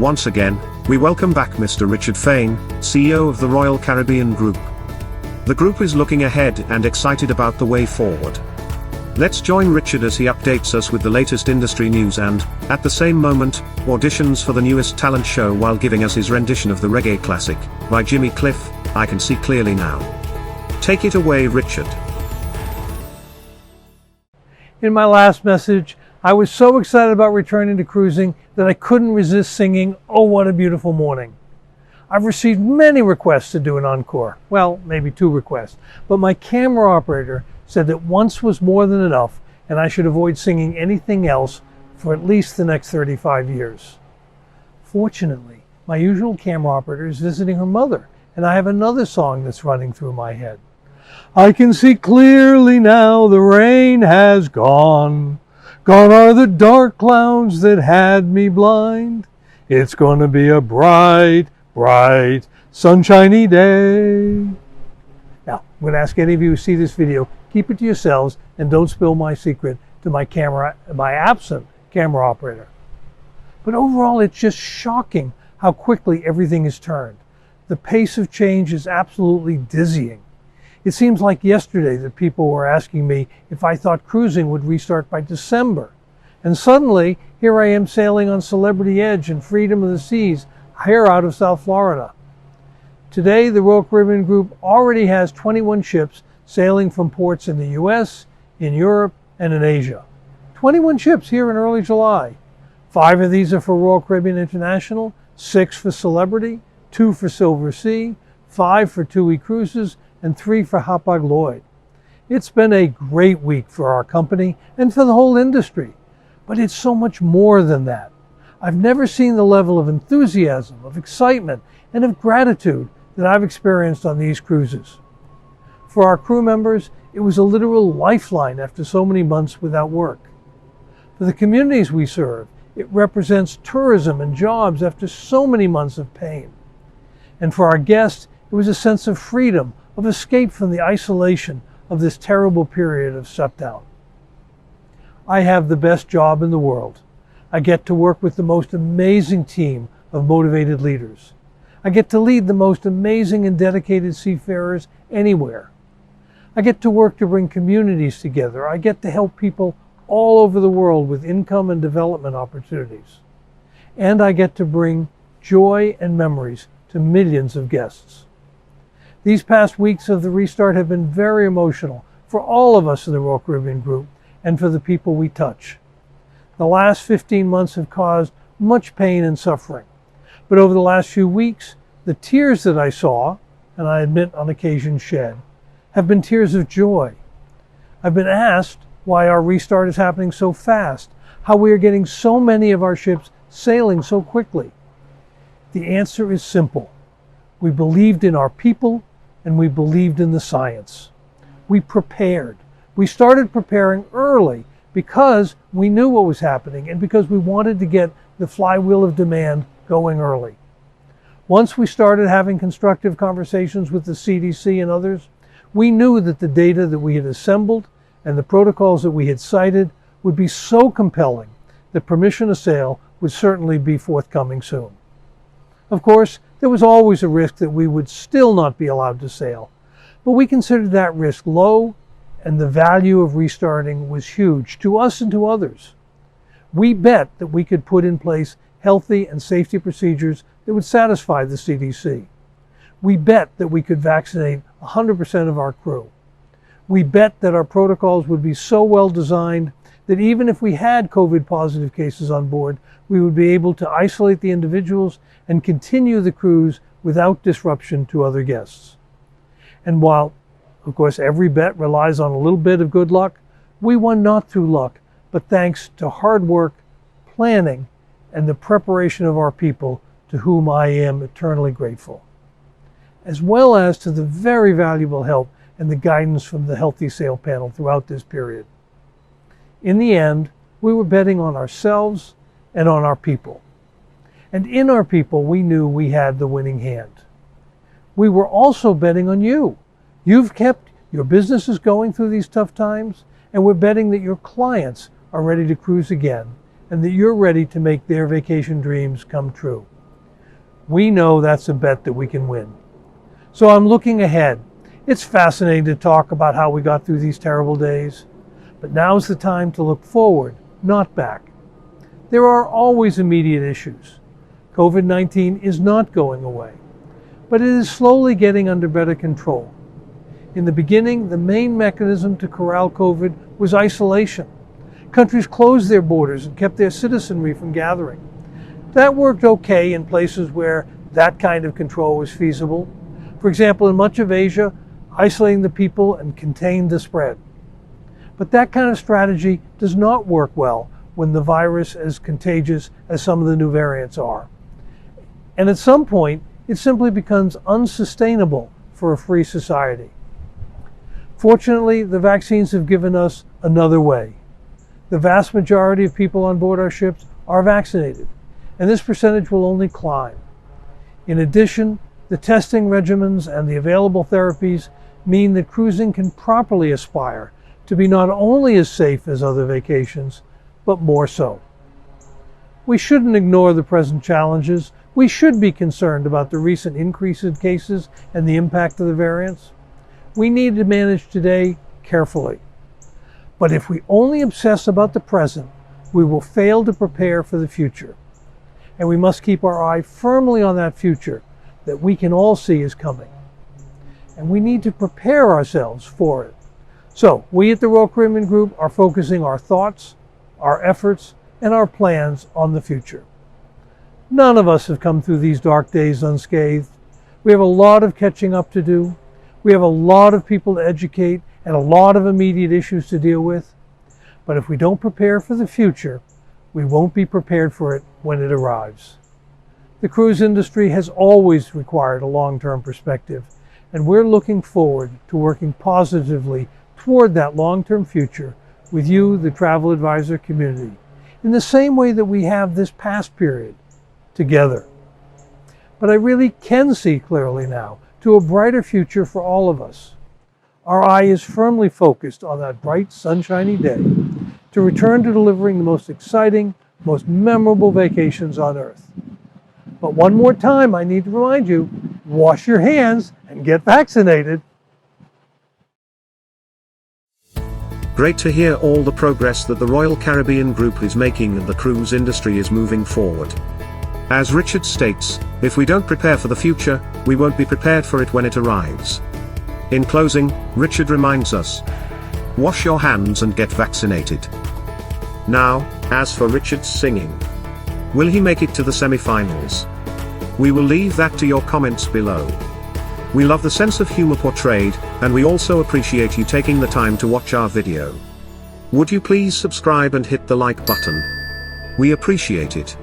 Once again, we welcome back Mr. Richard Fain, CEO of the Royal Caribbean Group. The group is looking ahead and excited about the way forward. Let's join Richard as he updates us with the latest industry news and, at the same moment, auditions for the newest talent show while giving us his rendition of the reggae classic, by Jimmy Cliff, I Can See Clearly Now. Take it away, Richard. In my last message, I was so excited about returning to cruising that I couldn't resist singing "Oh What a Beautiful Morning." I've received many requests to do an encore. Well, maybe 2 requests, but my camera operator said that once was more than enough and I should avoid singing anything else for at least the next 35 years. Fortunately, my usual camera operator is visiting her mother, and I have another song that's running through my head. I can see clearly now the rain has gone. Gone are the dark clouds that had me blind. It's gonna be a bright, bright, sunshiny day. Now, I'm going to ask any of you who see this video, keep it to yourselves and don't spill my secret to my absent camera operator. But overall, it's just shocking how quickly everything has turned. The pace of change is absolutely dizzying. It seems like yesterday that people were asking me if I thought cruising would restart by December. And suddenly, here I am sailing on Celebrity Edge and Freedom of the Seas, here out of South Florida. Today, the Royal Caribbean Group already has 21 ships sailing from ports in the US, in Europe, and in Asia. 21 ships here in early July. 5 of these are for Royal Caribbean International, 6 for Celebrity, 2 for Silver Sea, 5 for TUI Cruises, and 3 for Hapag-Lloyd. It's been a great week for our company and for the whole industry, but it's so much more than that. I've never seen the level of enthusiasm, of excitement, and of gratitude that I've experienced on these cruises. For our crew members, it was a literal lifeline after so many months without work. For the communities we serve, it represents tourism and jobs after so many months of pain. And for our guests, it was a sense of freedom, of escape from the isolation of this terrible period of shutdown. I have the best job in the world. I get to work with the most amazing team of motivated leaders. I get to lead the most amazing and dedicated seafarers anywhere. I get to work to bring communities together. I get to help people all over the world with income and development opportunities. And I get to bring joy and memories to millions of guests. These past weeks of the restart have been very emotional for all of us in the Royal Caribbean Group and for the people we touch. The last 15 months have caused much pain and suffering. But over the last few weeks, the tears that I saw, and I admit on occasion shed, have been tears of joy. I've been asked why our restart is happening so fast, how we are getting so many of our ships sailing so quickly. The answer is simple. We believed in our people and we believed in the science. We prepared. We started preparing early because we knew what was happening and because we wanted to get the flywheel of demand going early. Once we started having constructive conversations with the CDC and others, we knew that the data that we had assembled and the protocols that we had cited would be so compelling that permission to sail would certainly be forthcoming soon. Of course, there was always a risk that we would still not be allowed to sail, but we considered that risk low, and the value of restarting was huge to us and to others. We bet that we could put in place healthy and safety procedures that would satisfy the CDC. We bet that we could vaccinate 100% of our crew. We bet that our protocols would be so well designed that even if we had COVID positive cases on board, we would be able to isolate the individuals and continue the cruise without disruption to other guests. And while, of course, every bet relies on a little bit of good luck, we won not through luck, but thanks to hard work, planning, and the preparation of our people, to whom I am eternally grateful, as well as to the very valuable help and the guidance from the Healthy Sail panel throughout this period. In the end, we were betting on ourselves and on our people. And in our people, we knew we had the winning hand. We were also betting on you. You've kept your businesses going through these tough times, and we're betting that your clients are ready to cruise again, and that you're ready to make their vacation dreams come true. We know that's a bet that we can win. So I'm looking ahead. It's fascinating to talk about how we got through these terrible days, but now's the time to look forward, not back. There are always immediate issues. COVID-19 is not going away, but it is slowly getting under better control. In the beginning, the main mechanism to corral COVID was isolation. Countries closed their borders and kept their citizenry from gathering. That worked okay in places where that kind of control was feasible. For example, in much of Asia, isolating the people and contained the spread. But that kind of strategy does not work well when the virus is as contagious as some of the new variants are. And at some point, it simply becomes unsustainable for a free society. Fortunately, the vaccines have given us another way. The vast majority of people on board our ships are vaccinated, and this percentage will only climb. In addition, the testing regimens and the available therapies mean that cruising can properly aspire to be not only as safe as other vacations, but more so. We shouldn't ignore the present challenges. We should be concerned about the recent increase in cases and the impact of the variants. We need to manage today carefully. But if we only obsess about the present, we will fail to prepare for the future. And we must keep our eye firmly on that future that we can all see is coming. And we need to prepare ourselves for it. So, we at the Royal Caribbean Group are focusing our thoughts, our efforts, and our plans on the future. None of us have come through these dark days unscathed. We have a lot of catching up to do. We have a lot of people to educate and a lot of immediate issues to deal with. But if we don't prepare for the future, we won't be prepared for it when it arrives. The cruise industry has always required a long-term perspective, and we're looking forward to working positively toward that long-term future with you, the travel advisor community, in the same way that we have this past period together. But I really can see clearly now to a brighter future for all of us. Our eye is firmly focused on that bright, sunshiny day to return to delivering the most exciting, most memorable vacations on Earth. But one more time, I need to remind you, wash your hands and get vaccinated. Great to hear all the progress that the Royal Caribbean Group is making and the cruise industry is moving forward. As Richard states, if we don't prepare for the future, we won't be prepared for it when it arrives. In closing, Richard reminds us, wash your hands and get vaccinated. Now, as for Richard's singing, will he make it to the semi-finals? We will leave that to your comments below. We love the sense of humor portrayed, and we also appreciate you taking the time to watch our video. Would you please subscribe and hit the like button? We appreciate it.